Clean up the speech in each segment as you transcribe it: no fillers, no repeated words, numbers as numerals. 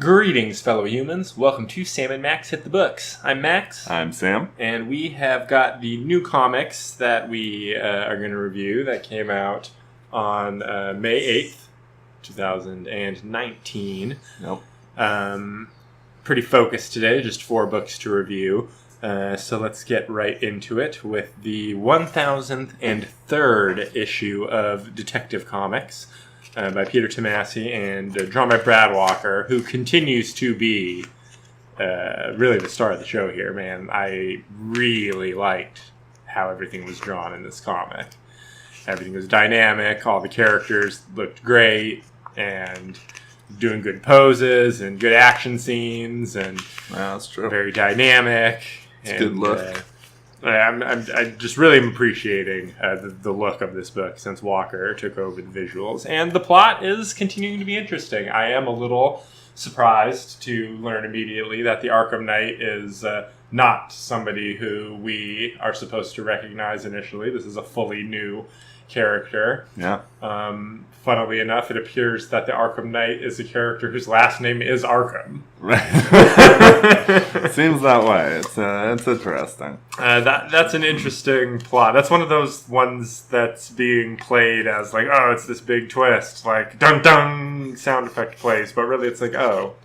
Greetings, fellow humans. Welcome to Sam and Max Hit the Books. I'm Max. I'm Sam. And we have got the new comics that we are going to review that came out on May 8th, 2019. Nope. Pretty focused today, just 4 books to review. So let's get right into it with the 1003rd issue of Detective Comics. By Peter Tomasi and drawn by Brad Walker, who continues to be really the star of the show here, man. I really liked how everything was drawn in this comic. Everything was dynamic, all the characters looked great, and doing good poses and good action scenes, and that's true. Very dynamic. It's a good look. I just really am appreciating the look of this book since Walker took over the visuals. And the plot is continuing to be interesting. I am a little surprised to learn immediately that the Arkham Knight is not somebody who we are supposed to recognize initially. This is a fully new character. Yeah. Funnily enough, it appears that the Arkham Knight is a character whose last name is Arkham. Right. Seems that way. It's interesting. That's an interesting plot. That's one of those ones that's being played as like, oh, it's this big twist, like dun dun sound effect plays, but really it's like, oh,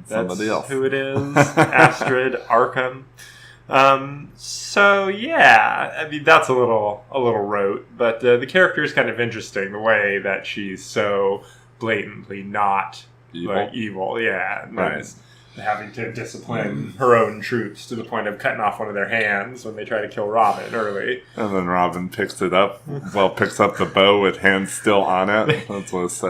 that's somebody else. Who it is. Astrid Arkham. So yeah, I mean that's a little rote, but the character is kind of interesting. The way that she's so blatantly not evil, yeah, right. Having to discipline her own troops to the point of cutting off one of their hands when they try to kill Robin early. And then Robin picks up the bow with hands still on it. That was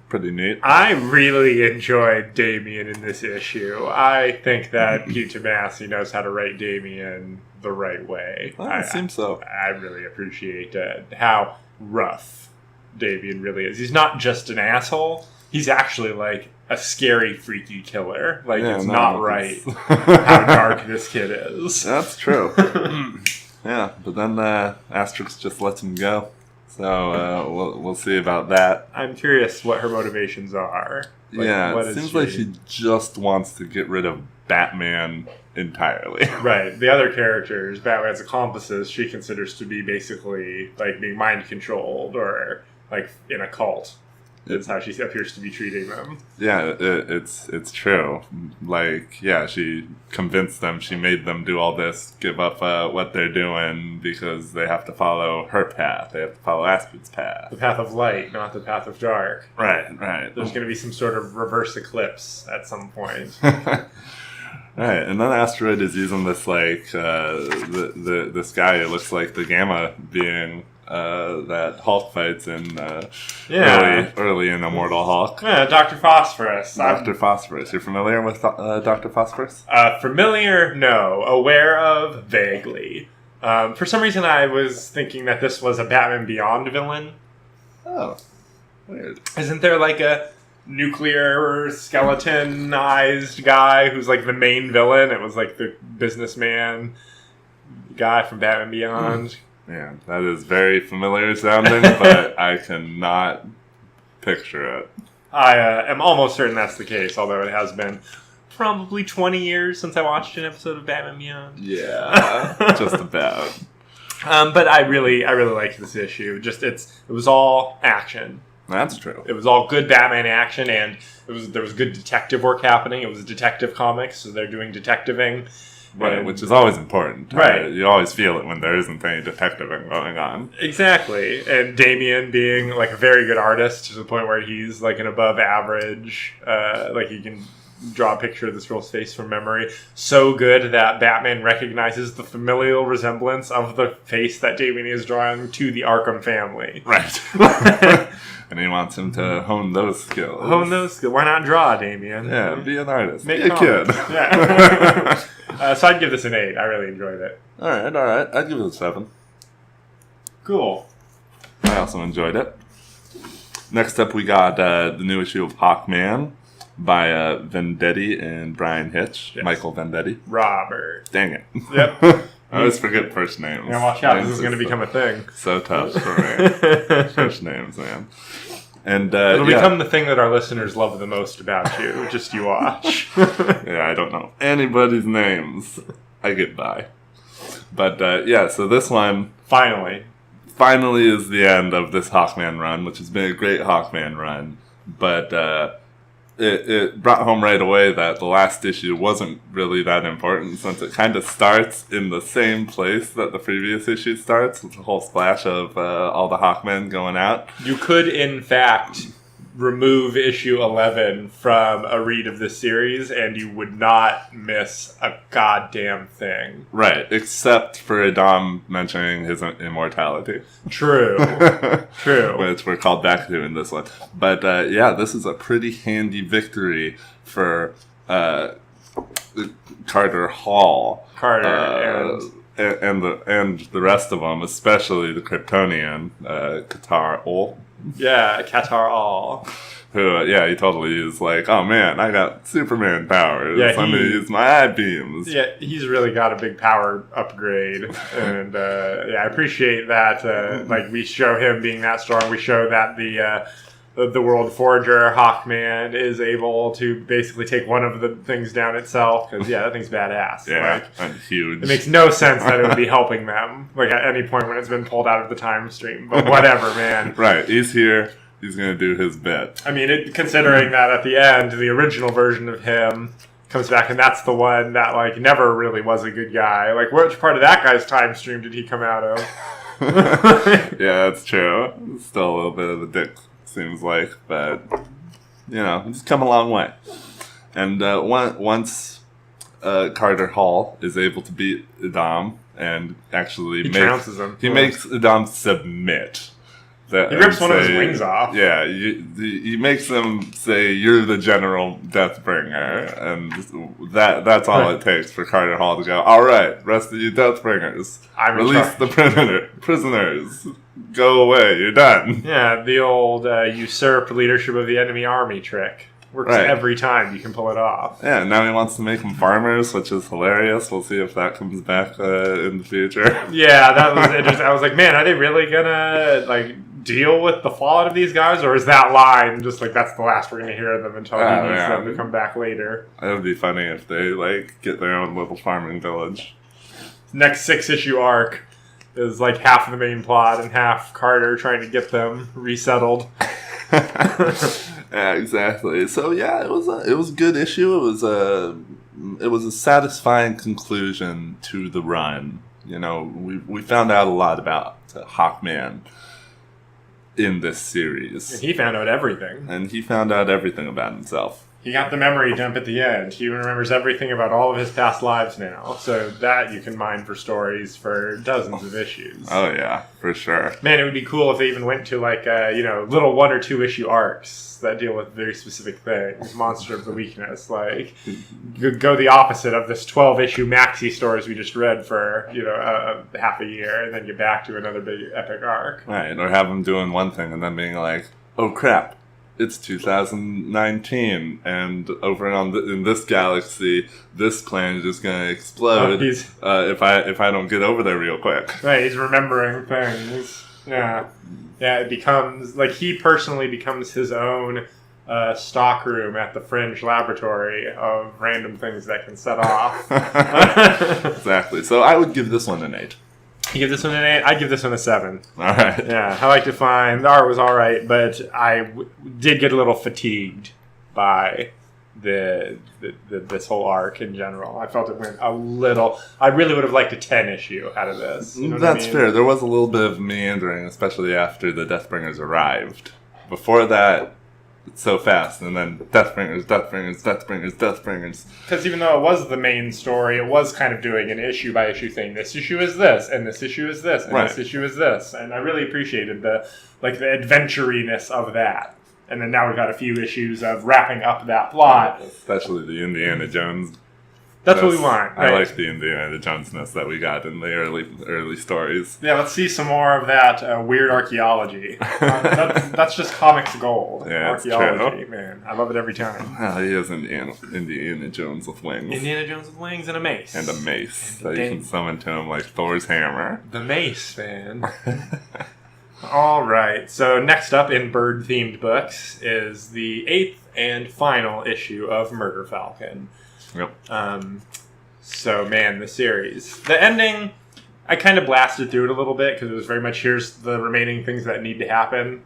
pretty neat. I really enjoyed Damian in this issue. I think that Peter Tomasi knows how to write Damian the right way. It seems so. I really appreciate how rough Damian really is. He's not just an asshole. He's actually like a scary, freaky killer. Like, it's not right how dark this kid is. That's true. Yeah, but then Asterix just lets him go. So we'll see about that. I'm curious what her motivations are. Like, yeah, it seems like she just wants to get rid of Batman entirely. Right. The other characters, Batman's accomplices, she considers to be basically like being mind controlled or like in a cult. That's how she appears to be treating them. Yeah, it's true. Like, yeah, she convinced them, she made them do all this, give up what they're doing because they have to follow her path. They have to follow Astrid's path. The path of light, not the path of dark. Right. There's going to be some sort of reverse eclipse at some point. Right, and then Astrid is using this, like, this guy who looks like the Gamma being that Hulk fights in early in Immortal Hulk. Yeah, Dr. Phosphorus. Dr. Phosphorus. You're familiar with Dr. Phosphorus? Familiar? No. Aware of? Vaguely. For some reason I was thinking that this was a Batman Beyond villain. Oh, weird. Isn't there like a nuclear skeletonized guy who's like the main villain? It was like the businessman guy from Batman Beyond. Yeah, that is very familiar sounding, but I cannot picture it. I am almost certain that's the case, although it has been probably 20 years since I watched an episode of Batman Beyond. Yeah, just about. But I really liked this issue. It was all action. That's true. It was all good Batman action, and there was good detective work happening. It was a detective comics, so they're doing detectiving. Right, which is always important. Right. You always feel it when there isn't any detectiving going on. Exactly. And Damian being like a very good artist to the point where he's like an above average, like he can draw a picture of this girl's face from memory. So good that Batman recognizes the familial resemblance of the face that Damian is drawing to the Arkham family. Right. And he wants him to hone those skills. Why not draw, Damian? Yeah, be an artist. Make be a kid. Yeah. So I'd give this an 8. I really enjoyed it. All right. I'd give it a 7. Cool. I also enjoyed it. Next up, we got the new issue of Hawkman by Vendetti and Brian Hitch. Yes. Michael Vendetti. Robert. Dang it. Yep. I always forget first names. Yeah, watch out. This is going to become a thing. So tough for me. First names, man. And it'll become the thing that our listeners love the most about you. Just you watch. Yeah, I don't know anybody's names. I get by. But so this one finally is the end of this Hawkman run, which has been a great Hawkman run. But it brought home right away that the last issue wasn't really that important, since it kind of starts in the same place that the previous issue starts, with a whole splash of all the Hawkmen going out. You could, in fact, remove issue 11 from a read of this series, and you would not miss a goddamn thing. Right, except for Adam mentioning his immortality. True. True. Which we're called back to in this one. But this is a pretty handy victory for Carter Hall. And the rest of them, especially the Kryptonian, Qatar Ol. Yeah, Qatar All. Who, he totally is like, oh man, I got Superman powers. I'm going to use my eye beams. Yeah, he's really got a big power upgrade. And, I appreciate that. Like, we show him being that strong. We show that the World Forger, Hawkman, is able to basically take one of the things down itself. Because, that thing's badass. Yeah, and huge. It makes no sense that it would be helping them, like, at any point when it's been pulled out of the time stream. But whatever, man. Right, he's here. He's going to do his bit. I mean, considering that at the end, the original version of him comes back, and that's the one that, like, never really was a good guy. Like, which part of that guy's time stream did he come out of? Yeah, that's true. Still a little bit of a dick, seems like, but he's come a long way. And once Carter Hall is able to beat Adam and actually trounces him. He makes Adam submit. He rips one of his wings off. Yeah, he makes them say, "You're the General Deathbringer," and that's all it takes for Carter Hall to go, "All right, rest of you Deathbringers, release the prisoners. Go away, you're done." Yeah, the old usurp leadership of the enemy army trick. Works every time you can pull it off. Yeah, now he wants to make them farmers, which is hilarious. We'll see if that comes back in the future. Yeah, that was interesting. I was like, man, are they really gonna deal with the fallout of these guys, or is that line just like that's the last we're gonna hear of them until he needs them to come back later? It would be funny if they get their own little farming village. Next 6-issue arc is like half of the main plot and half Carter trying to get them resettled. Yeah, exactly. So it was a good issue. It was a satisfying conclusion to the run. We found out a lot about Hawkman in this series. And he found out everything. And he found out everything about himself. He got the memory dump at the end. He remembers everything about all of his past lives now. So that you can mine for stories for dozens of issues. Oh, yeah, for sure. Man, it would be cool if they even went to, little 1 or 2 issue arcs that deal with very specific things. Monster of the Weakness. Like, go the opposite of this 12-issue maxi stories we just read for, half a year, and then get back to another big epic arc. Right, or have them doing one thing and then being like, oh, crap. It's 2019, and over in this galaxy, this planet is going to explode if I don't get over there real quick. Right, he's remembering things. Yeah, it becomes like he personally becomes his own stockroom at the Fringe Laboratory of random things that can set off. Exactly. So I would give this one an 8. You give this one an 8? I'd give this one a 7. All right. Yeah, I like to find the art was all right, but I did get a little fatigued by this whole arc in general. I felt it went a little. I really would have liked a 10 issue out of this. You know That's fair. There was a little bit of meandering, especially after the Deathbringers arrived. Before that, it's so fast, and then Deathbringers. Because even though it was the main story, it was kind of doing an issue-by-issue thing. This issue is this, and this issue is this, and this issue is this. And I really appreciated the adventuriness of that. And then now we've got a few issues of wrapping up that plot. Especially the Indiana Jones. That's what we want. Right? I like the Indiana Jones-ness that we got in the early stories. Yeah, let's see some more of that weird archaeology. That's just comics gold. Yeah, archaeology, man. I love it every time. Well, he is Indiana Jones with wings. Indiana Jones with wings and a mace. And a mace that you can summon to him like Thor's hammer. The mace, man. All right. So next up in bird-themed books is the 8th and final issue of Murder Falcon. Yep. So, man, the series. The ending, I kind of blasted through it a little bit because it was very much, here's the remaining things that need to happen.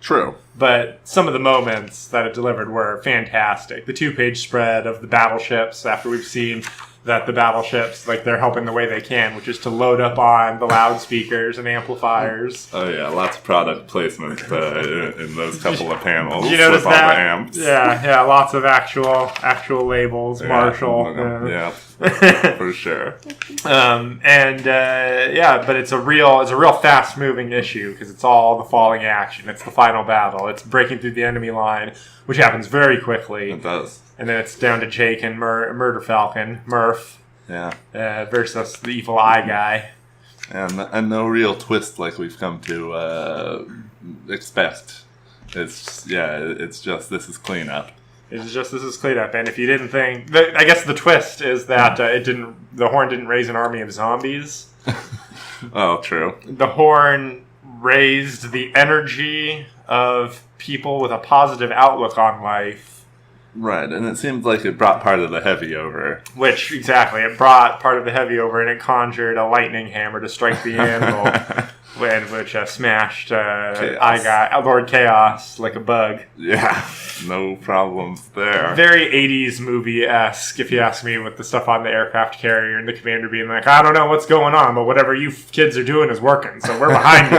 True. But some of the moments that it delivered were fantastic. The 2-page spread of the battleships after we've seen that the battleships, like, they're helping the way they can, which is to load up on the loudspeakers and amplifiers. Oh yeah, lots of product placement in those couple of panels. Did you notice with that? All the amps. Yeah, lots of actual labels. Marshall. Yeah, for sure. But it's a real fast moving issue because it's all the falling action. It's the final battle. It's breaking through the enemy line, which happens very quickly. It does. And then it's down to Jake and Murder Falcon, Murph, versus the evil eye guy. And no real twist like we've come to expect. It's just this is cleanup. This is cleanup. And if you didn't think, I guess the twist is that the horn didn't raise an army of zombies. Oh, true. The horn raised the energy of people with a positive outlook on life. Right, and it seemed like it brought part of the heavy over. Which, exactly, it brought part of the heavy over, and it conjured a lightning hammer to strike the anvil, which smashed Lord Chaos like a bug. Yeah, no problems there. Very 80s movie-esque, if you ask me, with the stuff on the aircraft carrier and the commander being like, I don't know what's going on, but whatever you kids are doing is working, so we're behind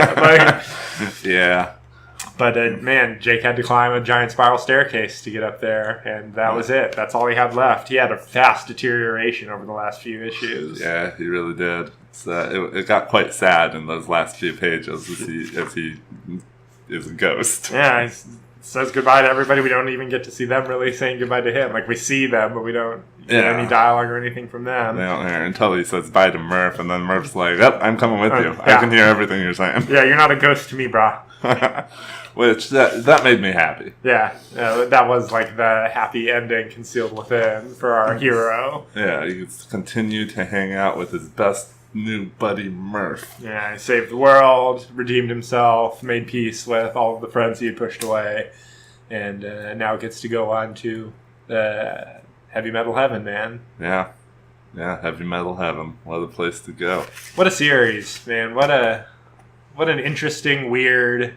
you. Yeah. But, man, Jake had to climb a giant spiral staircase to get up there, and that was it. That's all he had left. He had a fast deterioration over the last few issues. Yeah, he really did. It got quite sad in those last few pages as he is a ghost. Yeah, he says goodbye to everybody. We don't even get to see them really saying goodbye to him. Like, we see them, but we don't get any dialogue or anything from them. They don't hear until he says bye to Murph, and then Murph's like, yep, I'm coming with you. Yeah. I can hear everything you're saying. Yeah, you're not a ghost to me, brah. Which, that made me happy. Yeah, that was like the happy ending concealed within for our hero. Yeah, he gets to continue to hang out with his best new buddy, Murph. Yeah, he saved the world, redeemed himself, made peace with all of the friends he had pushed away, and now gets to go on to heavy metal heaven, man. Yeah, heavy metal heaven. What a place to go. What a series, man. What an interesting, weird,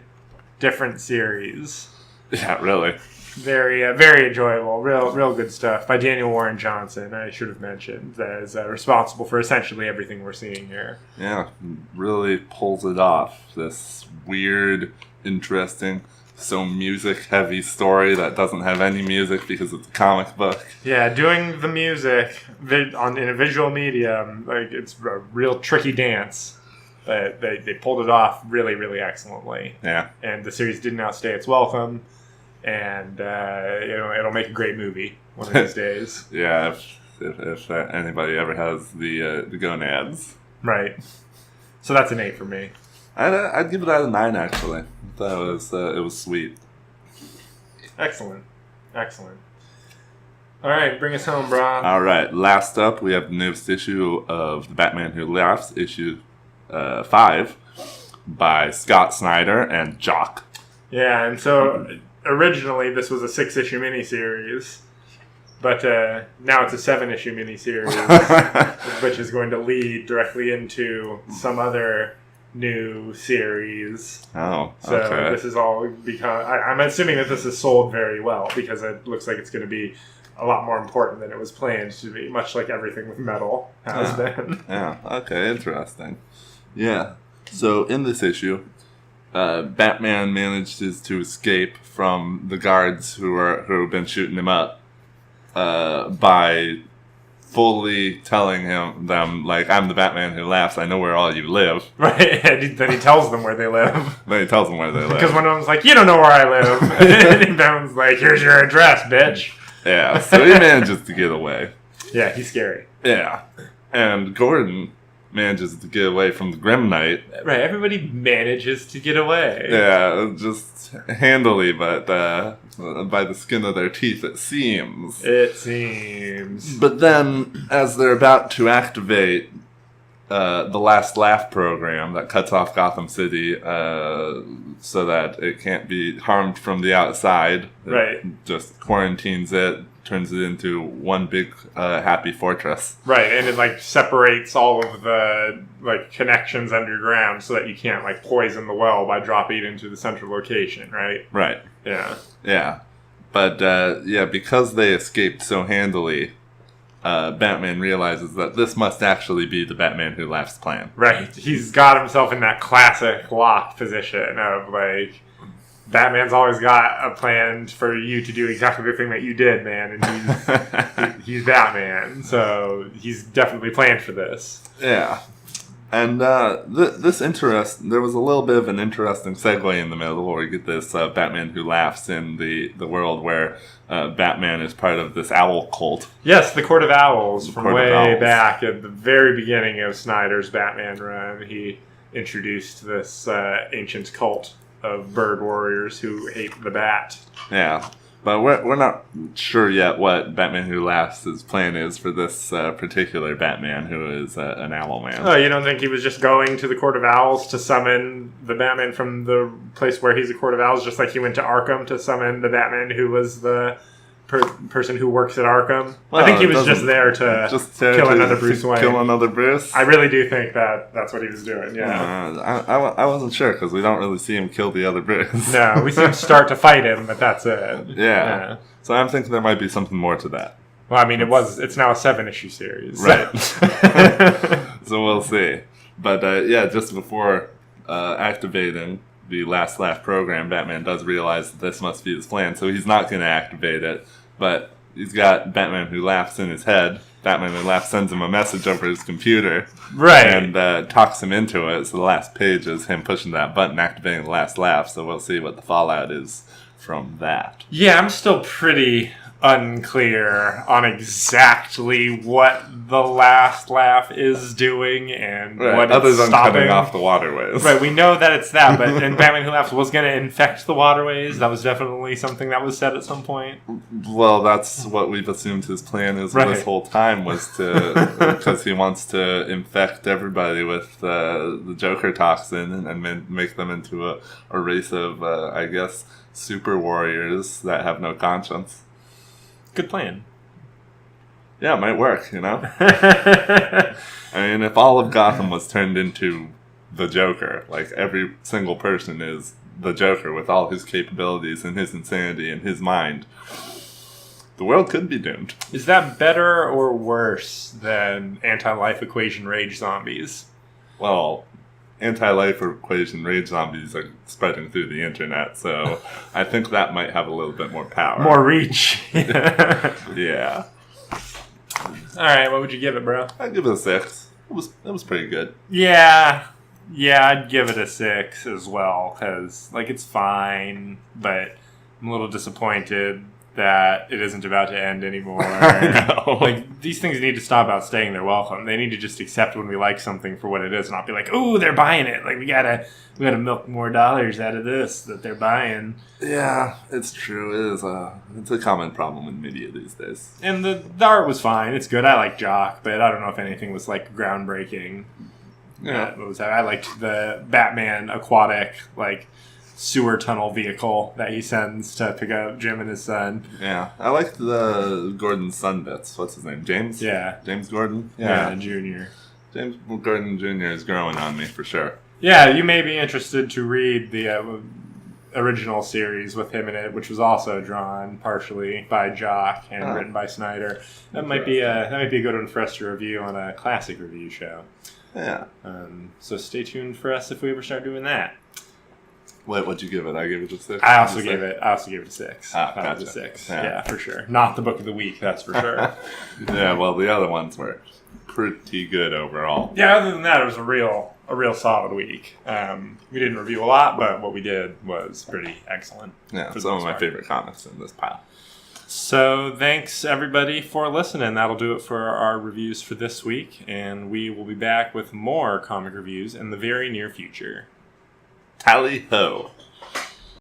different series. Yeah, really. Very, very enjoyable. Real good stuff by Daniel Warren Johnson. I should have mentioned that is responsible for essentially everything we're seeing here. Yeah, really pulls it off. This weird, interesting, so music-heavy story that doesn't have any music because it's a comic book. Yeah, doing the music in a visual medium, like it's a real tricky dance. But they pulled it off really, really excellently. Yeah. And the series didn't outstay its welcome. And, it'll make a great movie one of these days. Yeah, if anybody ever has the gonads. Right. So that's an 8 for me. I'd give it out of 9, actually. That was it was sweet. Excellent. All right, bring us home, bro. All right, last up, we have the newest issue of The Batman Who Laughs, issue 5, by Scott Snyder and Jock. Yeah, and so originally this was a 6-issue miniseries, but now it's a 7-issue miniseries, which is going to lead directly into some other new series. Oh, so okay. This is all because I'm assuming that this is sold very well because it looks like it's going to be a lot more important than it was planned to be, much like everything with metal has been. Yeah, okay, interesting. Yeah, so in this issue, Batman manages to escape from the guards who have been shooting him up by fully telling them, like, I'm the Batman who laughs, I know where all you live. Right, and then he tells them where they live. Because one of them's like, you don't know where I live. And the other one's like, here's your address, bitch. Yeah, so he manages to get away. Yeah, he's scary. Yeah, and Gordon manages to get away from the Grim Knight. Right, everybody manages to get away. Yeah, just handily, but by the skin of their teeth, it seems. It seems. But then, as they're about to activate the Last Laugh program that cuts off Gotham City so that it can't be harmed from the outside. Right. It just quarantines it, turns it into one big happy fortress. Right, and it like separates all of the like connections underground so that you can't like poison the well by dropping it into the central location, right? Right. Yeah. Yeah. But because they escaped so handily, Batman realizes that this must actually be the Batman Who Laughs plan. Right. He's got himself in that classic locked position of like, Batman's always got a plan for you to do exactly the thing that you did, man, and he's Batman, so he's definitely planned for this. Yeah. And there was a little bit of an interesting segue in the middle where we get this Batman Who Laughs in the world where Batman is part of this owl cult. Yes, the Court of Owls from way back at the very beginning of Snyder's Batman run. He introduced this ancient cult of bird warriors who hate the bat. Yeah. But we're not sure yet what Batman Who Laughs' plan is for this particular Batman who is an owl man. Oh, you don't think he was just going to the Court of Owls to summon the Batman from the place where he's a Court of Owls, just like he went to Arkham to summon the Batman who was the person who works at Arkham? Well, I think he was just there to kill another Bruce Wayne. Kill another Bruce? I really do think that's what he was doing, yeah. I wasn't sure, because we don't really see him kill the other Bruce. No, we see him start to fight him, but that's it. Yeah. So I'm thinking there might be something more to that. Well, I mean, it's now a 7-issue series. Right. So we'll see. But, just before activating the Last Laugh program, Batman does realize that this must be his plan, so he's not going to activate it. But he's got Batman Who Laughs in his head. Batman Who Laughs sends him a message over his computer. Right. And talks him into it. So the last page is him pushing that button, activating the Last Laugh. So we'll see what the fallout is from that. Yeah, I'm still pretty unclear on exactly what the Last Laugh is doing and what other it's than stopping. cutting off the waterways. Right, we know that it's that, but and Batman Who Laughs was going to infect the waterways. That was definitely something that was said at some point. Well, that's what we've assumed his plan is this whole time, was to because he wants to infect everybody with the Joker toxin and make them into a race of, I guess, super warriors that have no conscience. Good plan. Yeah, it might work, you know? I mean, if all of Gotham was turned into the Joker, like every single person is the Joker with all his capabilities and his insanity and his mind, the world could be doomed. Is that better or worse than anti-life equation rage zombies? Well, anti-life equation rage zombies are spreading through the internet, so I think that might have a little bit more power. More reach. Yeah. Alright, what would you give it, bro? I'd give it a 6. It was pretty good. Yeah, I'd give it a 6 as well, because, like, it's fine, but I'm a little disappointed that it isn't about to end anymore. I know. Like, these things need to stop outstaying their welcome. They need to just accept when we like something for what it is, and not be like, "Ooh, they're buying it. Like, we gotta milk more dollars out of this that they're buying." Yeah, it's true. It's a common problem in media these days. And the art was fine. It's good. I like Jock, but I don't know if anything was like groundbreaking. Yeah, I liked the Batman aquatic like sewer tunnel vehicle that he sends to pick up Jim and his son. Yeah, I liked the Gordon's son bits. What's his name? James? Yeah. James Gordon? Yeah, Jr. James Gordon Jr. is growing on me for sure. Yeah, you may be interested to read the original series with him in it, which was also drawn partially by Jock and written by Snyder. That might be a good one for us to review on a classic review show. Yeah. So stay tuned for us if we ever start doing that. What'd you give it? I gave it a 6. I also gave it a 6. Gotcha. A 6. Yeah. Yeah, for sure. Not the book of the week, that's for sure. Yeah, well, the other ones were pretty good overall. Yeah, other than that, it was a real solid week. We didn't review a lot, but what we did was pretty excellent. Yeah, some of my favorite comics in this pile. So thanks everybody for listening. That'll do it for our reviews for this week, and we will be back with more comic reviews in the very near future. Tally ho!